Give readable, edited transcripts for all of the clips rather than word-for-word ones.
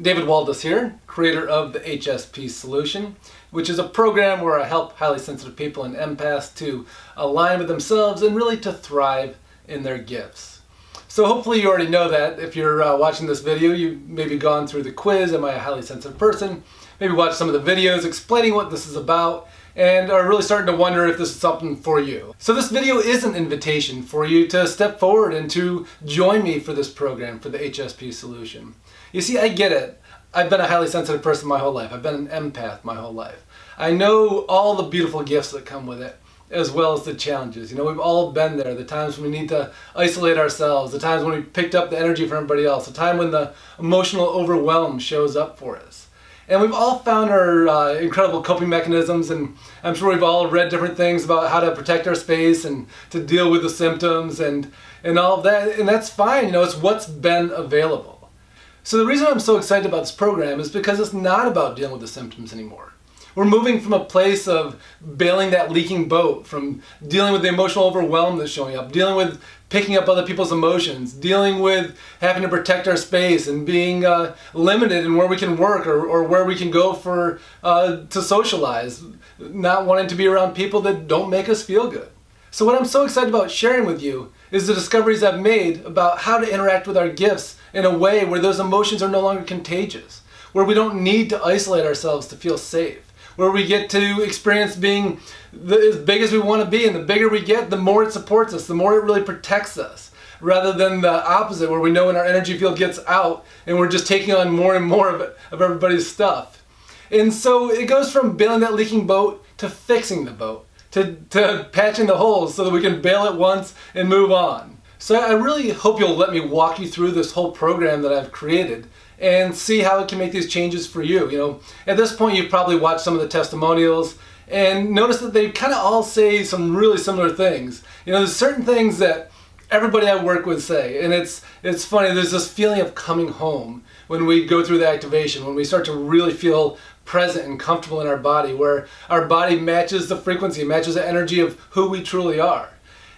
David Waldas here, creator of the HSP solution, which is a program where I help highly sensitive people and empaths to align with themselves and really to thrive in their gifts. So hopefully you already know that. If you're watching this video, you've maybe gone through the quiz, am I a highly sensitive person? Maybe watched some of the videos explaining what this is about and are really starting to wonder if this is something for you. So this video is an invitation for you to step forward and to join me for this program, for the HSP solution. You see, I get it. I've been a highly sensitive person my whole life. I've been an empath my whole life. I know all the beautiful gifts that come with it, as well as the challenges. You know, we've all been there. The times when we need to isolate ourselves, the times when we picked up the energy from everybody else, the time when the emotional overwhelm shows up for us. And we've all found our incredible coping mechanisms, and I'm sure we've all read different things about how to protect our space and to deal with the symptoms and all of that, and that's fine. You know, it's what's been available. So the reason I'm so excited about this program is because it's not about dealing with the symptoms anymore. We're moving from a place of bailing that leaking boat, from dealing with the emotional overwhelm that's showing up, dealing with picking up other people's emotions, dealing with having to protect our space and being limited in where we can work or where we can go for to socialize, not wanting to be around people that don't make us feel good. So what I'm so excited about sharing with you is the discoveries I've made about how to interact with our gifts in a way where those emotions are no longer contagious, where we don't need to isolate ourselves to feel safe, where we get to experience being as big as we want to be, and the bigger we get, the more it supports us, the more it really protects us, rather than the opposite, where we know when our energy field gets out and we're just taking on more and more of everybody's stuff. And so it goes from bailing that leaking boat to fixing the boat, to patching the holes so that we can bail it once and move on. So I really hope you'll let me walk you through this whole program that I've created and see how it can make these changes for you. You know, at this point you've probably watched some of the testimonials and noticed that they kind of all say some really similar things. You know, there's certain things that everybody I work with say, and it's funny, there's this feeling of coming home when we go through the activation, when we start to really feel present and comfortable in our body, where our body matches the frequency, matches the energy of who we truly are.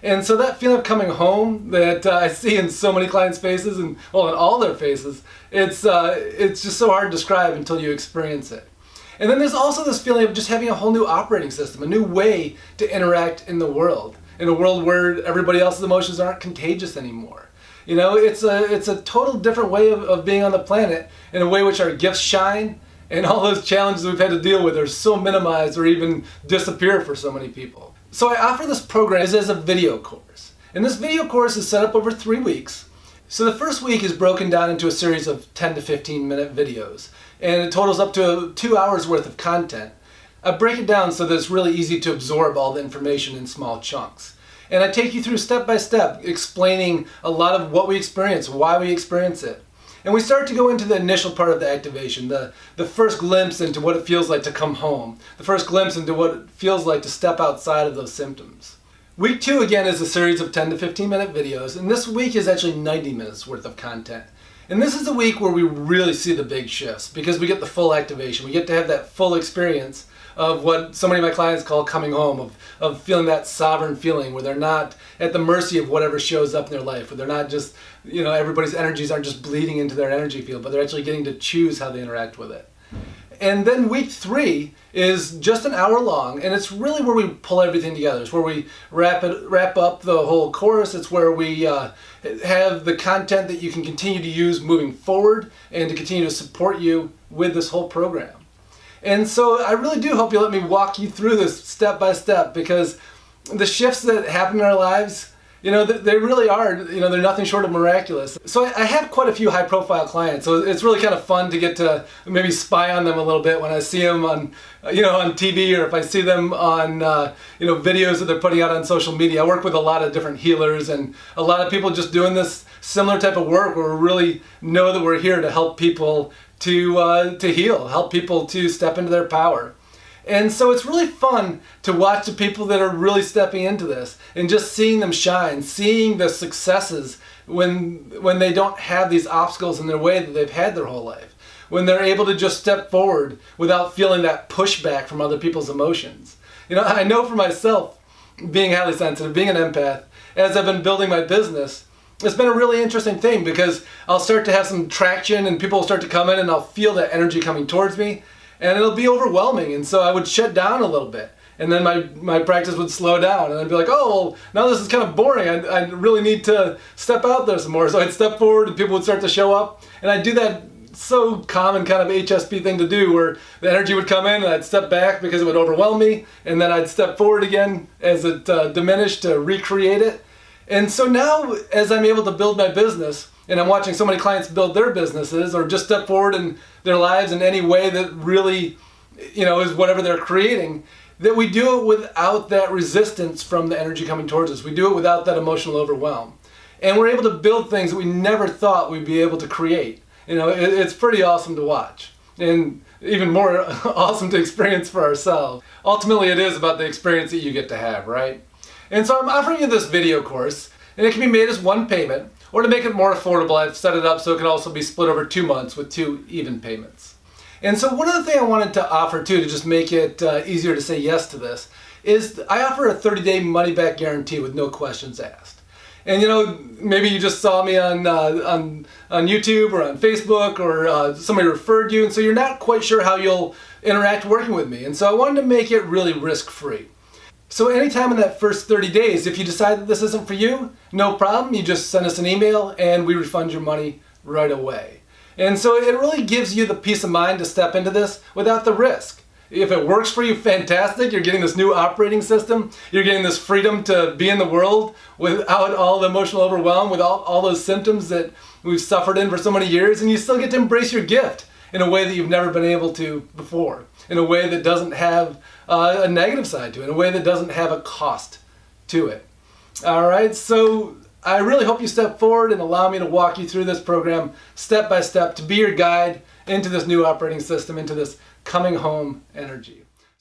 And so that feeling of coming home that I see in so many clients' faces, and well, in all their faces, it's just so hard to describe until you experience it. And then there's also this feeling of just having a whole new operating system, a new way to interact in the world, in a world where everybody else's emotions aren't contagious anymore. You know, it's a total different way of being on the planet, in a way which our gifts shine, and all those challenges we've had to deal with are so minimized or even disappear for so many people. So I offer this program as a video course. And this video course is set up over 3 weeks. So the first week is broken down into a series of 10 to 15 minute videos. And it totals up to 2 hours worth of content. I break it down so that it's really easy to absorb all the information in small chunks. And I take you through step by step, explaining a lot of what we experience, why we experience it. And we start to go into the initial part of the activation, the first glimpse into what it feels like to come home, the first glimpse into what it feels like to step outside of those symptoms. Week 2 again is a series of 10 to 15 minute videos, and this week is actually 90 minutes worth of content. And this is the week where we really see the big shifts, because we get the full activation, we get to have that full experience of what so many of my clients call coming home, of feeling that sovereign feeling where they're not at the mercy of whatever shows up in their life, where they're not just, you know, everybody's energies aren't just bleeding into their energy field, but they're actually getting to choose how they interact with it. And then week 3 is just an hour long, and it's really where we pull everything together. It's where we wrap up the whole course. It's where we have the content that you can continue to use moving forward and to continue to support you with this whole program. And so I really do hope you let me walk you through this step by step, because the shifts that happen in our lives, you know, they really are, you know, they're nothing short of miraculous. So I have quite a few high profile clients, so it's really kind of fun to get to maybe spy on them a little bit when I see them on, you know, on TV, or if I see them on, you know, videos that they're putting out on social media. I work with a lot of different healers and a lot of people just doing this similar type of work, where we really know that we're here to help people to heal, help people to step into their power. And so it's really fun to watch the people that are really stepping into this and just seeing them shine, seeing the successes when they don't have these obstacles in their way that they've had their whole life, when they're able to just step forward without feeling that pushback from other people's emotions. You know, I know for myself, being highly sensitive, being an empath, as I've been building my business, it's been a really interesting thing because I'll start to have some traction and people will start to come in and I'll feel that energy coming towards me and it'll be overwhelming. And so I would shut down a little bit and then my practice would slow down and I'd be like, oh, well, now this is kind of boring. I really need to step out there some more. So I'd step forward and people would start to show up. And I'd do that so common kind of HSP thing to do where the energy would come in and I'd step back because it would overwhelm me. And then I'd step forward again as it diminished to recreate it. And so now, as I'm able to build my business, and I'm watching so many clients build their businesses or just step forward in their lives in any way that really, is whatever they're creating, that we do it without that resistance from the energy coming towards us. We do it without that emotional overwhelm. And we're able to build things that we never thought we'd be able to create. It's pretty awesome to watch. And even more awesome to experience for ourselves. Ultimately, it is about the experience that you get to have, right? And so I'm offering you this video course, and it can be made as one payment, or to make it more affordable, I've set it up so it can also be split over 2 months with 2 even payments. And so one other thing I wanted to offer too, to just make it easier to say yes to this, is I offer a 30-day money-back guarantee with no questions asked. And maybe you just saw me on YouTube or on Facebook or somebody referred you, and so you're not quite sure how you'll interact working with me. And so I wanted to make it really risk-free. So anytime in that first 30 days, if you decide that this isn't for you, no problem. You just send us an email and we refund your money right away. And so it really gives you the peace of mind to step into this without the risk. If it works for you, fantastic. You're getting this new operating system. You're getting this freedom to be in the world without all the emotional overwhelm, with all those symptoms that we've suffered in for so many years. And you still get to embrace your gift in a way that you've never been able to before, in a way that doesn't have a negative side to it, in a way that doesn't have a cost to it. All right, so I really hope you step forward and allow me to walk you through this program step by step to be your guide into this new operating system, into this coming home energy.